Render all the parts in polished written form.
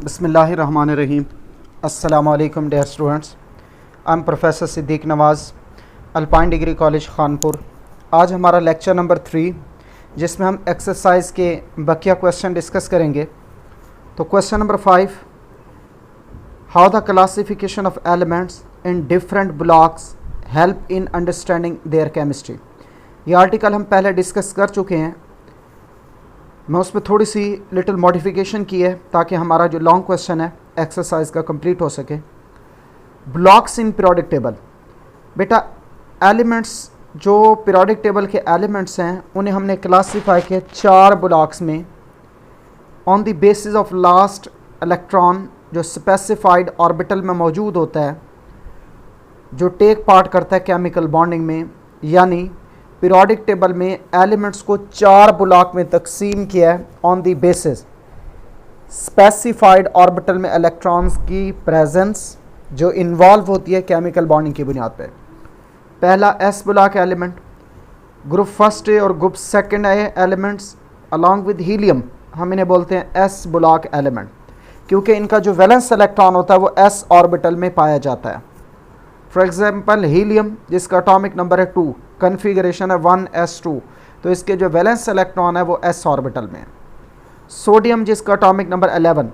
बिस्मिल्लाहिर्रहमानिर्रहीम। अस्सलामु अलैकुम dear students, I am professor Siddique Nawaz, Alpine degree college Khanpur. आज हमारा लेक्चर नंबर 3 जिसमें हम एक्सरसाइज के बकिया क्वेश्चन डिस्कस करेंगे। तो question number 5, how the classification of elements in different blocks help in understanding their chemistry. ये आर्टिकल हम पहले डिस्कस कर चुके हैं, मैं उस पर थोड़ी सी लिटिल मॉडिफिकेशन की है ताकि हमारा जो लॉन्ग क्वेश्चन है एक्सरसाइज का कंप्लीट हो सके। ब्लॉक्स इन पीरियोडिक टेबल, बेटा एलिमेंट्स जो पीरियोडिक टेबल के एलिमेंट्स हैं उन्हें हमने क्लासीफाई किया 4 ब्लॉक्स में on the basis of last electron जो स्पेसिफाइड ऑर्बिटल में मौजूद होता है, जो टेक पार्ट करता है केमिकल बॉन्डिंग में। यानी पीरियोडिक टेबल में एलिमेंट्स को 4 ब्लॉक में तकसीम किया है on the basis specified orbital में इलेक्ट्रॉन्स की प्रेजेंस जो इन्वॉल्व होती है केमिकल बॉन्डिंग की बुनियाद पे। पहला S block element, group first A और group second A elements along with helium, हम इन्हें बोलते हैं एस ब्लॉक एलिमेंट, क्योंकि इनका जो वैलेंस इलेक्ट्रॉन होता है वो एस ऑर्बिटल में पाया जाता है। फॉर एग्जांपल हीलियम जिसका एटॉमिक नंबर है 2, कन्फिगरेशन है 1s2, तो इसके जो वैलेंस इलेक्ट्रॉन है वो s ऑर्बिटल में है। सोडियम जिसका atomic number 11,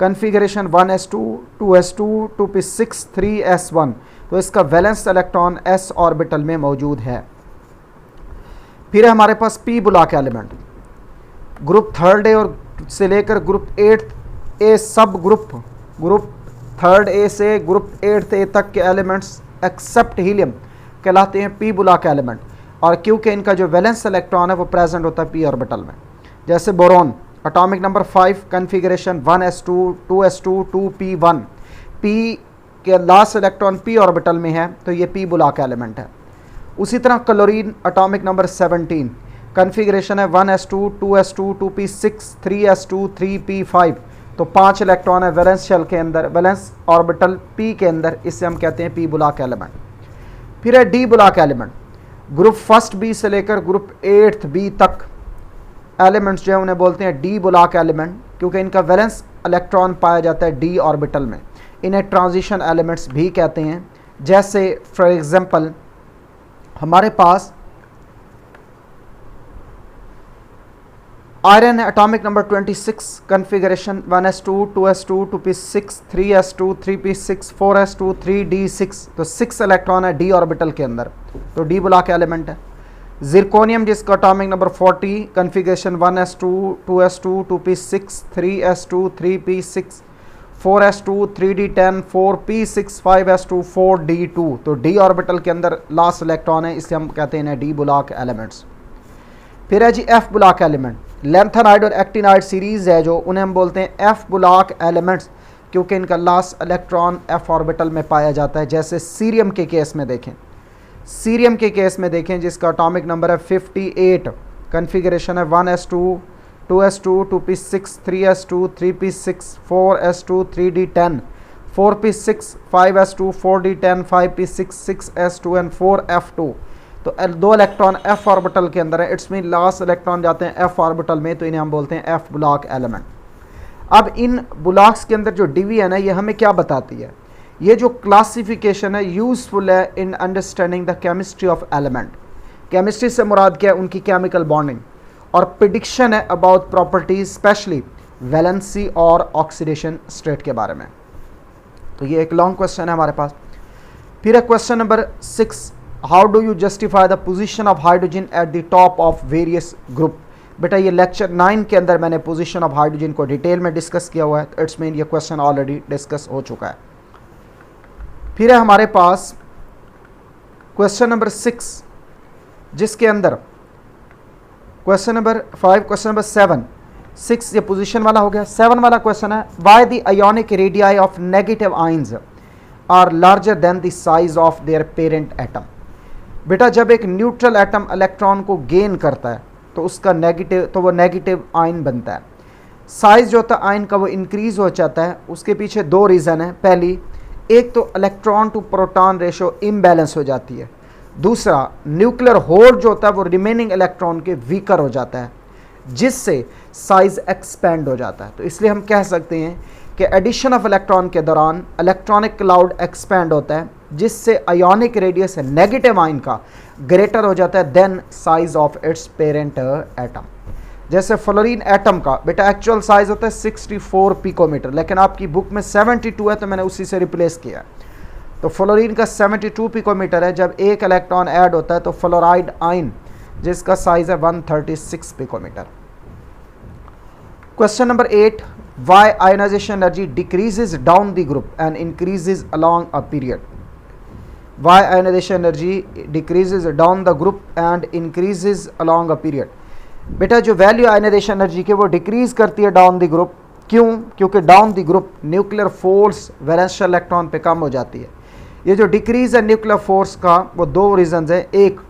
configuration 1s2, 2s2, 2p6, 3s1, तो इसका वैलेंस इलेक्ट्रॉन s ऑर्बिटल में मौजूद है। फिर है हमारे पास p block element, group third A और से लेकर ग्रुप 8 ए सब ग्रुप थर्ड ए से ग्रुप 8 ए तक के एलिमेंट्स एक्सेप्ट हीलियम कहलाते हैं p ब्लॉक एलिमेंट, और क्योंकि इनका जो वैलेंस इलेक्ट्रॉन है वो प्रेजेंट होता है p ऑर्बिटल में। जैसे boron atomic number 5, configuration 1s2, 2s2, 2p1, p के लास्ट इलेक्ट्रॉन p ऑर्बिटल में है तो ये p ब्लॉक एलिमेंट है। उसी तरह क्लोरीन एटॉमिक नंबर 17, कन्फिगरेशन है 1s2, 2s2, 2p6, 3s2, 3p5, तो 5 इलेक्ट्रॉन है वैलेंस शेल के अंदर, वैलेंस ऑर्बिटल p के अंदर, इससे हम कहते हैं p ब्लॉक एलिमेंट। फिर है D block element, group first B से लेकर ग्रुप 8 बी तक एलिमेंट्स जो है उन्हें बोलते हैं डी ब्लॉक एलिमेंट, क्योंकि इनका वैलेंस इलेक्ट्रॉन पाया जाता है डी ऑर्बिटल में। इन्हें ट्रांजिशन एलिमेंट्स भी कहते हैं। जैसे फॉर एग्जांपल हमारे पास आयरन है atomic number 26, configuration 1s2, 2s2, 2p6, 3s2, 3p6, 4s2, 3d6, तो 6 इलेक्ट्रॉन है डी ऑर्बिटल के अंदर, तो डी ब्लॉक एलिमेंट है। जिरकोनियम जिसका atomic number 40, configuration 1s2, 2s2, 2p6, 3s2, 3p6, 4s2, 3d10, 4p6, 5s2, 4d2, तो D orbital के अंदर लास्ट इलेक्ट्रॉन है, इसलिए हम कहते हैं डी ब्लॉक एलिमेंट्स। फिर है जी एफ ब्लॉक एलिमेंट, लैंथेनाइड और एक्टिनाइड सीरीज़ है जो, उन्हें हम बोलते हैं एफ ब्लॉक एलिमेंट्स, क्योंकि इनका लास्ट इलेक्ट्रॉन एफ ऑर्बिटल में पाया जाता है। जैसे सीरियम के केस में देखें, जिसका एटॉमिक नंबर है 58, कन्फिगरेशन है 1s2, 2s2, 2p6, 3s2, 3p6, 4s2, 3d10, 4p6, 5s2, 4d10, 5p6, 6s2 and 4f2, तो 2 इलेक्ट्रॉन एफ ऑर्बिटल के अंदर है, इट्स मीन लास्ट इलेक्ट्रॉन जाते हैं एफ ऑर्बिटल में, तो इन्हें हम बोलते हैं एफ ब्लॉक एलिमेंट। अब इन ब्लॉक्स के अंदर जो डिवीजन है ये हमें क्या बताती है? ये जो क्लासिफिकेशन है यूजफुल है in understanding the chemistry of element. Chemistry से मुराद क्या है? उनकी केमिकल बॉन्डिंग, और प्रिडिक्शन है अबाउट प्रॉपर्टीज स्पेशली वैलेंसी और ऑक्सीडेशन स्टेट के बारे में। तो ये एक लॉन्ग क्वेश्चन है हमारे पास। फिर है question number 6, how do you justify the position of hydrogen at the top of various group. बेटा ये लेक्चर 9 के अंदर मैंने पोजीशन ऑफ हाइड्रोजन को डिटेल में डिस्कस किया हुआ है, तो इट्स मीन ये क्वेश्चन ऑलरेडी डिस्कस हो चुका है। फिर है हमारे पास क्वेश्चन नंबर 6, जिसके अंदर क्वेश्चन नंबर 5, क्वेश्चन नंबर 7, 6 ये पोजीशन वाला हो गया। 7 वाला क्वेश्चन है, why the ionic radii of negative ions are larger than the size of their parent atom. बेटा जब एक न्यूट्रल एटम इलेक्ट्रॉन को गेन करता है तो उसका नेगेटिव, तो वो नेगेटिव आयन बनता है। साइज जो होता है आयन का वो इंक्रीज हो जाता है। उसके पीछे 2 रीज़न है। पहली, एक तो electron to proton ratio imbalance हो जाती है, दूसरा न्यूक्लियर होल्ड जो होता है वो रिमेनिंग इलेक्ट्रॉन के वीकर हो जाता है, जिससे साइज एक्सपेंड हो जाता है। तो इसलिए हम कह सकते हैं कि एडिशन ऑफ इलेक्ट्रॉन के दौरान इलेक्ट्रॉनिक क्लाउड एक्सपेंड होता है, जिससे आयोनिक रेडियस नेगेटिव आयन का ग्रेटर हो जाता है than size of its parent atom. जैसे फ्लोरीन एटम का बेटा एक्चुअल साइज होता है 64 पिकोमीटर, लेकिन आपकी बुक में 72 है तो मैंने उसी से रिप्लेस किया। तो फ्लोरीन का 72 पिकोमीटर है। जब एक इलेक्ट्रॉन ऐड होता है तो फ्लोराइड आयन जिसका साइज है 136 picometre. Question number 8, why ionisation energy decreases down the group and increases along a period. Why ionisation energy decreases down the group and increases along a period. बेटा जो value ionisation energy के वो decrease करती है down the group, क्यों? क्योंकि down the group nuclear force वैलेंशियल electron पे कम हो जाती है। ये जो डिक्रीज है न्यूक्लियर फोर्स का वो दो रीजंस है, एक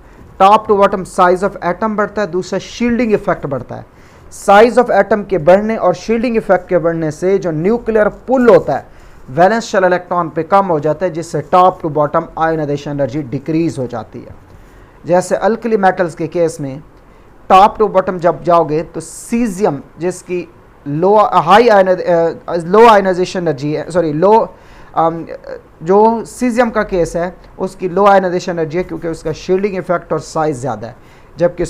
top to bottom size of atom बढ़ता है, दूसरा शील्डिंग इफेक्ट बढ़ता है। साइज ऑफ एटम के बढ़ने और शील्डिंग इफेक्ट के बढ़ने से जो न्यूक्लियर पुल होता है वैलेंशियल इलेक्ट्रॉन पे कम हो जाता है, जिससे top to bottom ionisation energy decrease हो जाती है। जैसे अल्कली मेटल्स के केस में टॉप टू बॉटम जब जाओगे तो सीजियम जिसकी लो आयोनाइजेशन एनर्जी है, सॉरी जो सीजियम का केस है उसकी लो आयोनाइजेशन एनर्जी है क्योंकि उसका शील्डिंग इफेक्ट और साइज ज़्यादा है, जबकि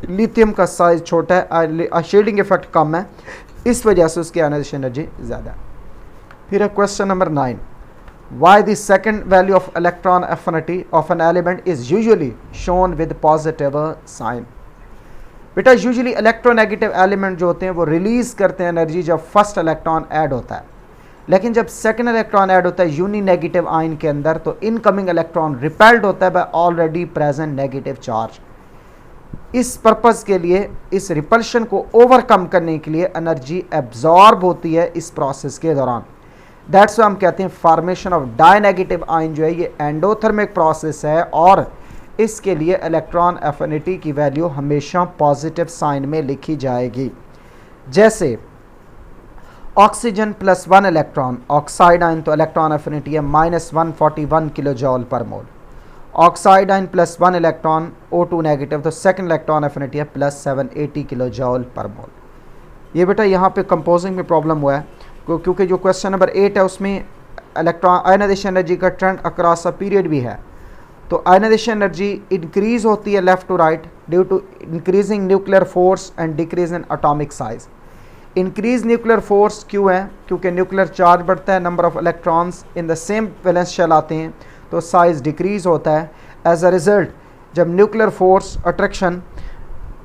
लिथियम का साइज छोटा है, शील्डिंग इफेक्ट कम है, इस वजह से उसकी आयोनाइजेशन एनर्जी ज़्यादा है। फिर है question number 9, why the second value of electron affinity of an element is usually shown with positive sign. बेटा यूजुअली इलेक्ट्रोनेगेटिव एलिमेंट जो होते हैं वो रिलीज करते हैं एनर्जी जब फर्स्ट इलेक्ट्रॉन ऐड होता है, लेकिन जब सेकंड इलेक्ट्रॉन ऐड होता है यूनी नेगेटिव आयन के अंदर तो इनकमिंग इलेक्ट्रॉन रिपेल्ड होता है by already present negative charge. इस पर्पस के लिए, इस रिपल्शन को ओवरकम करने के लिए एनर्जी एब्जॉर्ब होती है इस प्रोसेस के दौरान। दैट्स व्हाई हम कहते हैं फॉर्मेशन ऑफ डायनेगेटिव आयन जो है ये एंडोथर्मिक प्रोसेस है और इसके लिए इलेक्ट्रॉन एफिनिटी की वैल्यू हमेशा पॉजिटिव साइन में लिखी जाएगी। जैसे oxygen plus 1 electron, oxide ion तो इलेक्ट्रॉन एफिनिटी है -141 kilo joule per mole. Oxide ion plus 1 electron O2 negative तो सेकंड इलेक्ट्रॉन एफिनिटी है +780 किलो जॉल पर मोल। ये बेटा यहाँ पे कंपोजिंग में प्रॉब्लम हुआ है क्योंकि जो क्वेश्चन नंबर 8 है उसमें इलेक्ट्रॉन आयोनाइजेशन एनर्जी का ट्रेंड अक्रॉस अ पीरियड भी है। तो आयोनाइजेशन एनर्जी इंक्रीज होती है left to right due to increasing nuclear force and decrease in atomic size. Increase nuclear force क्यों है? क्योंकि न्यूक्लियर चार्ज बढ़ता है, number of electrons in the same valence shell आते हैं तो साइज डिक्रीज होता है। एज अ रिजल्ट जब nuclear force attraction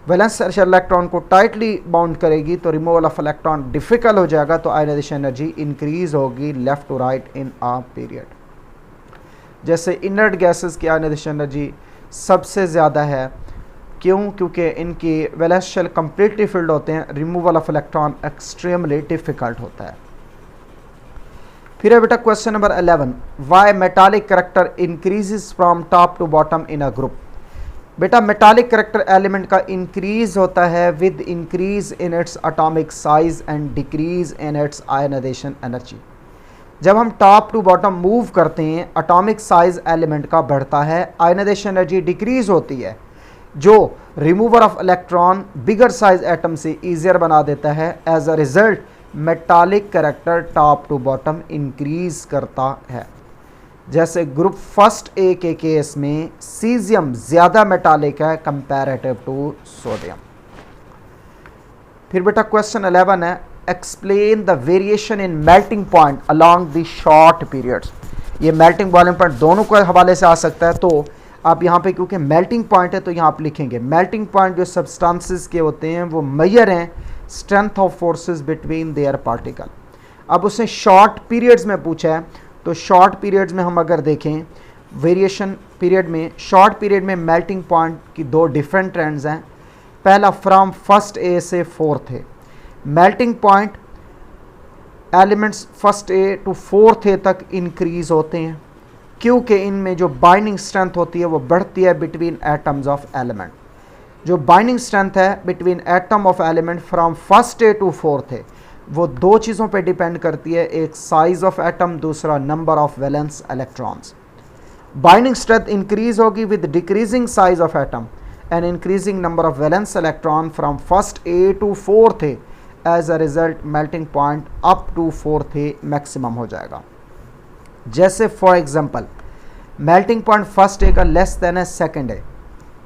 valence shell electron को टाइटली बाउंड करेगी तो रिमूवल ऑफ इलेक्ट्रॉन डिफिकल्ट हो जाएगा, तो आयोनाइजेशन एनर्जी इंक्रीज होगी left to right in a period. जैसे इनर्ट गैसेस की आयोनाइजेशन एनर्जी सबसे ज़्यादा है, क्यों? क्योंकि इनकी वैलेंस शेल कंप्लीटली फिल्ड होते हैं, removal of electron extremely difficult होता है। फिर है बेटा question number 11, why metallic character increases from top to bottom in a group. बेटा मेटालिक करेक्टर एलिमेंट का इंक्रीज होता है with increase in its atomic size and decrease in its ionisation energy. जब हम टॉप टू बॉटम मूव करते हैं atomic size element का बढ़ता है, आयोनाइजेशन एनर्जी डिक्रीज होती है, जो remover of electron bigger size atom से ईजियर बना देता है। As a result metallic character top to bottom increase करता है। जैसे ग्रुप फर्स्ट ए के केस में सीजियम ज़्यादा मेटालिक है कंपैरेटिव टू सोडियम। फिर बेटा क्वेश्चन 11 है, explain the variation in melting point along the short periods. ये मेल्टिंग बॉइलिंग पॉइंट दोनों के हवाले से आ सकता है, तो आप यहाँ पे क्योंकि मेल्टिंग पॉइंट है तो यहाँ आप लिखेंगे मेल्टिंग पॉइंट जो सब्सटेंसेस के होते हैं वो मेजर हैं strength of forces between their particle. अब उसने शॉर्ट पीरियड्स में पूछा है, तो शॉर्ट पीरियड्स में हम अगर देखें वेरिएशन पीरियड में, शॉर्ट पीरियड में मेल्टिंग पॉइंट की दो डिफरेंट ट्रेंड्स हैं। पहला फ्रॉम फर्स्ट ए से fourth A, melting point elements first A to fourth A तक इंक्रीज होते हैं क्योंकि इनमें जो बाइंडिंग स्ट्रेंथ होती है वो बढ़ती है बिटवीन एटम्स ऑफ एलिमेंट। जो बाइंडिंग स्ट्रेंथ है between atom of element from first A to fourth A वो दो चीज़ों पे डिपेंड करती है, एक साइज ऑफ एटम, दूसरा number of valence electrons. Binding strength increase होगी with decreasing size of atom and increasing number of valence electron from first A to fourth A as a result melting point up to 4th A maximum हो जाएगा। जैसे for example melting point first A का less than है second A.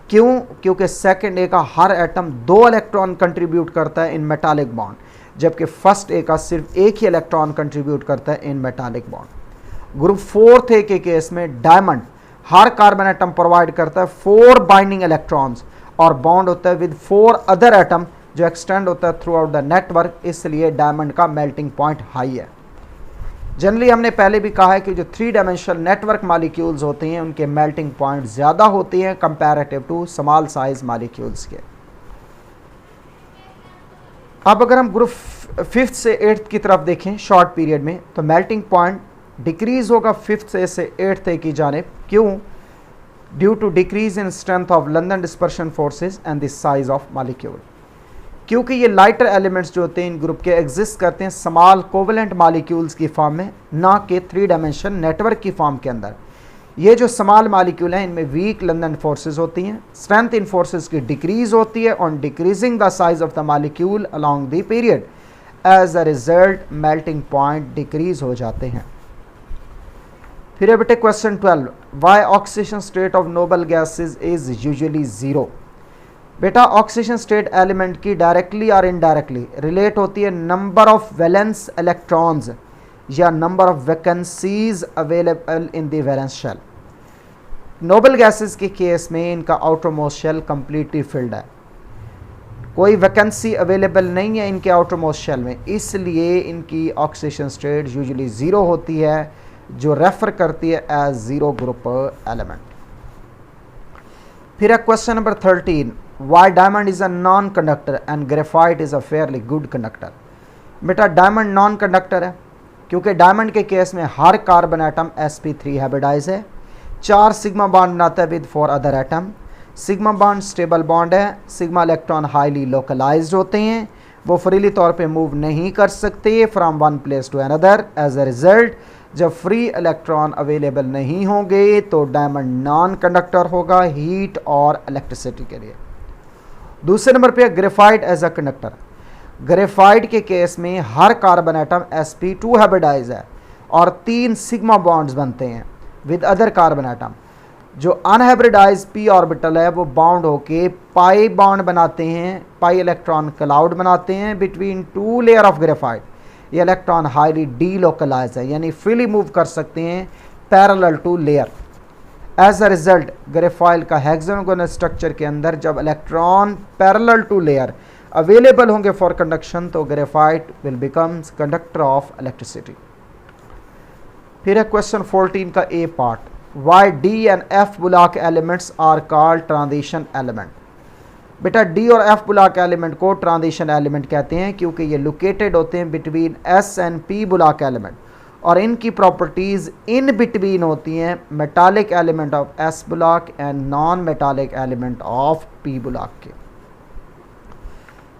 क्यों? क्योंकि second ए का हर atom 2 electron contribute करता है इन मेटालिक बॉन्ड, जबकि फर्स्ट ए का सिर्फ एक ही इलेक्ट्रॉन कंट्रीब्यूट करता है in metallic bond. Group 4th A के केस में डायमंड हर कार्बन एटम प्रोवाइड करता है 4 बाइंडिंग इलेक्ट्रॉन्स और बॉन्ड होता है विद 4 अदर एटम जो एक्सटेंड होता है थ्रू आउट द नेटवर्क, इसलिए डायमंड का मेल्टिंग पॉइंट हाई है। जनरली हमने पहले भी कहा है कि जो 3 डायमेंशनल नेटवर्क मॉलिक्यूल्स होते हैं उनके मेल्टिंग पॉइंट ज़्यादा होती हैं comparative to small size molecules के। अब अगर हम ग्रुप 5th से 8th की तरफ देखें शॉर्ट पीरियड में, तो मेल्टिंग पॉइंट डिक्रीज होगा 5th से 8th A की जानिब। क्यों? Due to decrease in strength of London dispersion forces and the size of molecule. क्योंकि ये लाइटर एलिमेंट्स जो होते हैं इन ग्रुप के एग्जिस्ट करते हैं स्मॉल कोवेलेंट मॉलिक्यूल्स की फॉर्म में, ना कि 3 डायमेंशन नेटवर्क की फॉर्म के अंदर। ये जो स्मॉल मॉलिक्यूल हैं इनमें वीक लंदन फोर्सेस होती हैं, स्ट्रेंथ इन फोर्सेस की डिक्रीज होती है on decreasing the size of the molecule along the period, as a result melting point decrease हो जाते हैं। फिर है बेटे question 12, why oxidation state of noble gases is usually 0। बेटा ऑक्सीडेशन स्टेट एलिमेंट की डायरेक्टली और इनडायरेक्टली रिलेट होती है नंबर ऑफ वैलेंस इलेक्ट्रॉन्स या number of vacancies available in the valence shell. Noble gases के केस में इनका आउटरमोस्ट शेल कंप्लीटली फिल्ड है, कोई वैकेंसी अवेलेबल नहीं है इनके आउटरमोस्ट शेल में, इसलिए इनकी ऑक्सीडेशन स्टेट यूजुअली 0 होती है, जो रेफर करती है एज 0 ग्रुप एलिमेंट। फिर है question number 13, why diamond is a non conductor and graphite is a fairly good conductor. बेटा डायमंड नॉन कंडक्टर है क्योंकि डायमंड के केस में हर कार्बन एटम sp3 हाइब्रिडाइज है, 4 सिग्मा बॉन्ड बनाता है with 4 other atom. Sigma bond stable bond है, सिग्मा इलेक्ट्रॉन हाईली लोकलाइज्ड होते हैं, वो फ्रीली तौर पे मूव नहीं कर सकते from one place to another. As a result जब फ्री इलेक्ट्रॉन अवेलेबल नहीं होंगे तो डायमंड नॉन कंडक्टर होगा हीट और इलेक्ट्रिसिटी के लिए। दूसरे नंबर पे graphite as a conductor. Graphite के केस में हर कार्बन एटम sp2 हाइब्रिडाइज है और 3 सिग्मा बॉन्ड्स बनते हैं विद अदर कार्बन एटम। जो अनहाइब्रिडाइज p ऑर्बिटल है वो बाउंड होके पाई बॉन्ड बनाते हैं, पाई इलेक्ट्रॉन क्लाउड बनाते हैं बिटवीन 2 लेयर ऑफ ग्रेफाइट। ये इलेक्ट्रॉन हाईली डीलोकलाइज है, यानी फ्रीली मूव कर सकते हैं parallel to layer. As a result graphite का हेक्सागोनल स्ट्रक्चर के अंदर जब electron parallel to layer available होंगे फॉर कंडक्शन तो graphite will becomes conductor of electricity. फिर है क्वेश्चन 14 का A part, why D and F block elements are called transition element. बेटा डी और एफ ब्लॉक एलिमेंट को ट्रांजिशन एलिमेंट कहते हैं क्योंकि ये लोकेटेड होते हैं between S and P block element और इनकी प्रॉपर्टीज इन बिटवीन होती हैं metallic element of S block and non metallic element of P block के।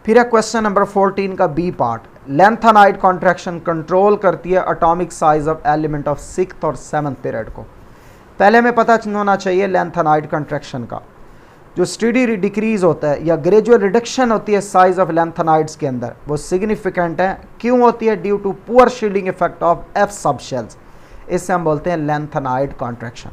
फिर है क्वेश्चन नंबर 14 का B part, lanthanide contraction control करती है atomic size of element of 6th और 7th पीरियड को। पहले हमें पता होना चाहिए लेंथेनाइड कॉन्ट्रैक्शन का जो स्टडी डिक्रीज होता है या ग्रेजुअल रिडक्शन होती है साइज ऑफ लेंथेनाइड्स के अंदर वो सिग्निफिकेंट है। क्यों होती है? Due to poor shielding effect of F sub shells, इससे हम बोलते हैं लेंथेनाइड कॉन्ट्रैक्शन।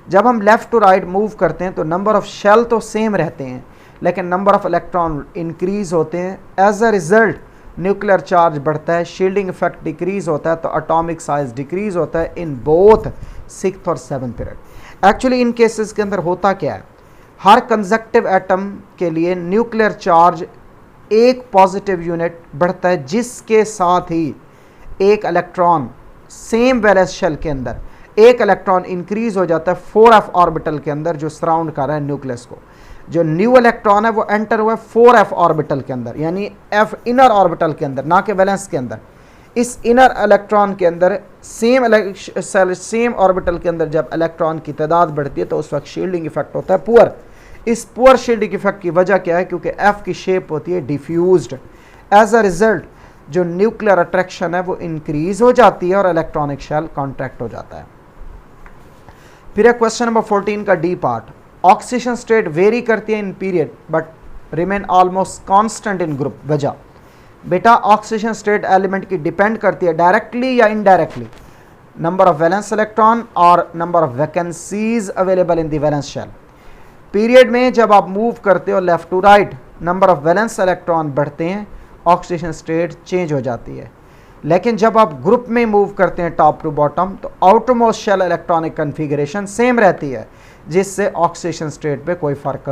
जब हम लेफ्ट टू राइट मूव करते हैं तो नंबर ऑफ शेल तो सेम रहते हैं लेकिन नंबर ऑफ इलेक्ट्रॉन इंक्रीज होते हैं। As a result nuclear charge बढ़ता है, शील्डिंग इफेक्ट डिक्रीज होता है, तो एटॉमिक साइज डिक्रीज होता है इन बोथ 6th और 7th period. Actually in cases के अंदर होता क्या है, हर कंजक्टिव एटम के लिए न्यूक्लियर चार्ज एक पॉजिटिव यूनिट बढ़ता है जिसके साथ ही एक इलेक्ट्रॉन सेम वैलेंस शेल के अंदर एक इलेक्ट्रॉन इंक्रीज हो जाता है 4f ऑर्बिटल के अंदर जो सराउंड कर रहा है न्यूक्लियस को। जो न्यू इलेक्ट्रॉन है वो एंटर हुआ है 4f ऑर्बिटल के अंदर, यानी f इनर ऑर्बिटल के अंदर, ना कि वैलेंस के अंदर। इस इनर इलेक्ट्रॉन के अंदर सेम ऑर्बिटल के अंदर जब इलेक्ट्रॉन की तादाद बढ़ती है तो उस वक्त शील्डिंग इफेक्ट होता है पुअर। इस पुअर शील्डिंग इफेक्ट की वजह क्या है? क्योंकि f की शेप होती है डिफ्यूज्ड। एज अ रिजल्ट जो न्यूक्लियर अट्रैक्शन है वो इंक्रीज हो जाती है और इलेक्ट्रॉनिक शेल कॉन्ट्रैक्ट हो जाता है। फिर है क्वेश्चन नंबर 14 का D part, oxidation state vary करती है in period but remain almost constant in group. वजह बेटा ऑक्सीजन स्टेट एलिमेंट की डिपेंड करती है डायरेक्टली या indirectly number of valence electron और number of vacancies available in the valence shell. Period में जब आप मूव करते हो left to right, number of valence electron बढ़ते हैं, ऑक्सीजन स्टेट चेंज हो जाती है। लेकिन जब आप ग्रुप में मूव करते हैं टॉप टू बॉटम, तो outermost shell electronic configuration same रहती है, जिससे ऑक्सीजन स्टेट पे कोई फ़र्क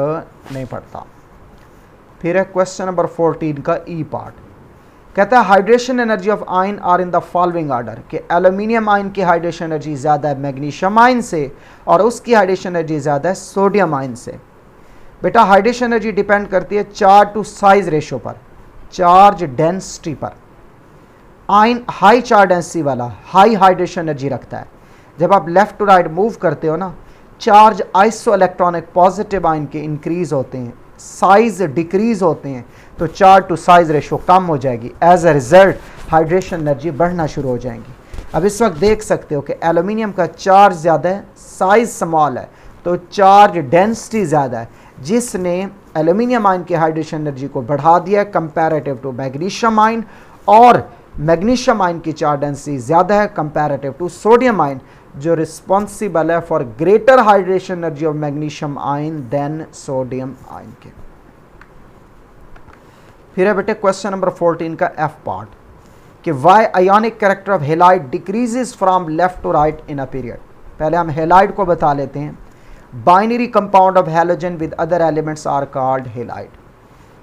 नहीं पड़ता। फिर है क्वेश्चन नंबर 14 का ई पार्ट। कहता है hydration energy of ion are in the following order, कि एल्यूमिनियम आयन की हाइड्रेशन एनर्जी ज़्यादा है मैग्नीशियम आयन से और उसकी हाइड्रेशन एनर्जी ज़्यादा है सोडियम आयन से। बेटा हाइड्रेशन एनर्जी डिपेंड करती है चार्ज टू साइज रेशो पर, चार्ज डेंसिटी पर। आयन हाई चार्ज डेंसिटी वाला हाई हाइड्रेशन एनर्जी रखता है। जब आप लेफ्ट टू राइट मूव करते हो ना, charge iso electronic positive ion के इंक्रीज होते हैं, साइज डिक्रीज होते हैं, तो चार्ज टू साइज रेशो कम हो जाएगी। As a result hydration energy बढ़ना शुरू हो जाएंगी। अब इस वक्त देख सकते हो कि एल्यूमिनियम का चार्ज ज़्यादा है, साइज स्मॉल है, तो चार्ज डेंसिटी ज़्यादा है, जिसने एल्यूमिनियम आयन की हाइड्रेशन एनर्जी को बढ़ा दिया कंपैरेटिव टू मैग्नीशियम आयन, और मैग्नीशियम आयन की चार्ज डेंसिटी ज़्यादा है कंपैरेटिव टू सोडियम आयन, जो रिस्पॉन्सिबल है for greater hydration energy of magnesium ion than sodium ion के। फिर है बेटे क्वेश्चन नंबर 14 का एफ पार्ट, कि why ionic character of halide decreases from left to right in a period. पहले हम हेलाइड को बता लेते हैं। Binary compound of halogen with other elements are called halide.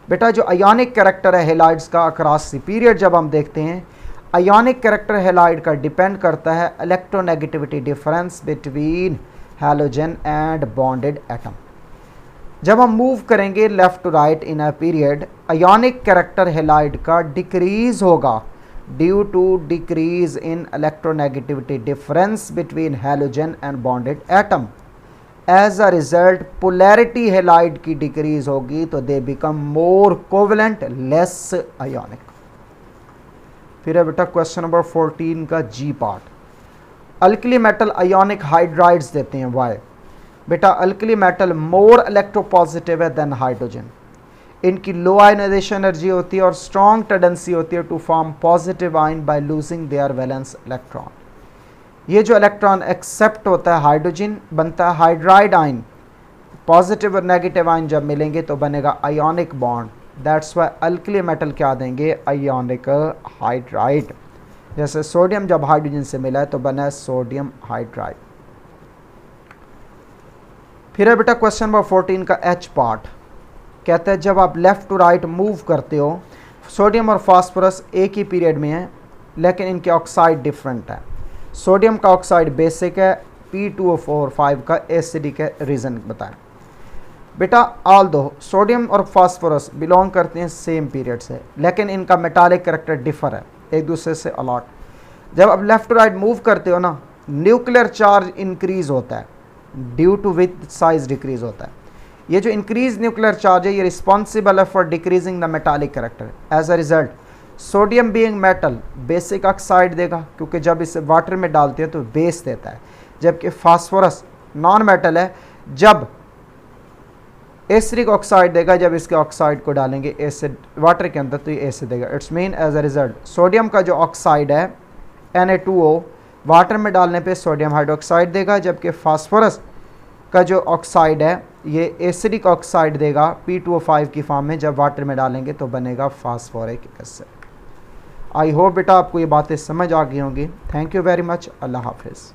बेटा जो आयोनिक कैरेक्टर है हेलाइड्स का अक्रॉस द पीरियड जब हम देखते हैं, आयोनिक कैरेक्टर हेलाइड का डिपेंड करता है electronegativity difference between halogen and bonded atom. जब हम मूव करेंगे left to right in a period, ionic character halide का डिक्रीज होगा due to decrease in electronegativity difference between halogen and bonded atom. As a result polarity halide की decrease होगी, तो they become more covalent, less ionic. फिर है बेटा question number 14 का G part, alkali metal ionic hydrides देते हैं why. बेटा अल्कली मेटल मोर इलेक्ट्रोपॉजिटिव है देन हाइड्रोजन। इनकी लो आयनाइजेशन एनर्जी होती है और स्ट्रॉन्ग टेंडेंसी होती है to form positive ion by losing their valence electron. ये जो इलेक्ट्रॉन एक्सेप्ट होता है हाइड्रोजन, बनता है हाइड्राइड आयन। पॉजिटिव और नेगेटिव आयन जब मिलेंगे तो बनेगा ionic bond. That's why alkali metal क्या देंगे, आयोनिक हाइड्राइड। जैसे सोडियम जब हाइड्रोजन से मिला है तो बना है सोडियम हाइड्राइड। फिर है बेटा क्वेश्चन नंबर 14 का एच पार्ट, कहता है जब आप लेफ्ट टू राइट मूव करते हो, सोडियम और फास्फोरस एक ही पीरियड में है, लेकिन इनके ऑक्साइड डिफरेंट है। सोडियम का ऑक्साइड बेसिक है, P2O4 का एसिडिक है। रीज़न बताएं। बेटा ऑल दो सोडियम और फास्फोरस बिलोंग करते हैं सेम पीरियड से, लेकिन इनका मेटालिक कैरेक्टर डिफर है एक दूसरे से अलॉट। जब आप लेफ्ट टू राइट मूव करते हो ना, न्यूक्लियर चार्ज इंक्रीज होता है due to with size decrease होता है। ये जो इंक्रीज न्यूक्लियर चार्ज है, ये रिस्पॉन्सिबल है for decreasing the metallic character. As a result sodium being metal basic oxide देगा, क्योंकि जब इसे वाटर में डालते हैं तो बेस देता है, जबकि फास्फोरस नॉन मेटल है, जब एसिडिक ऑक्साइड देगा, जब इसके ऑक्साइड को डालेंगे एसिड वाटर के अंदर तो ये एसिड देगा। It's mean as a result sodium का जो ऑक्साइड है Na2O, वाटर में डालने पे सोडियम हाइड्रोक्साइड देगा, जबकि फास्फोरस का जो ऑक्साइड है ये एसिडिक ऑक्साइड देगा P2O5 की फॉर्म में, जब वाटर में डालेंगे तो बनेगा फास्फोरिक एसिड। आई होप बेटा आपको ये बातें समझ आ गई होंगी। Thank you very much. अल्लाह हाफिज़।